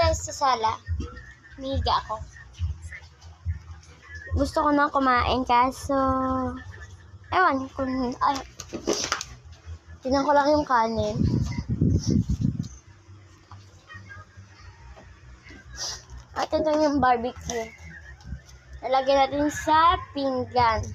guys sa sala. Mihiga ako. Gusto ko na kumain kaso ewan kung tinan ko lang yung kanin. At ito yung barbecue. Nalagyan natin sa pinggan.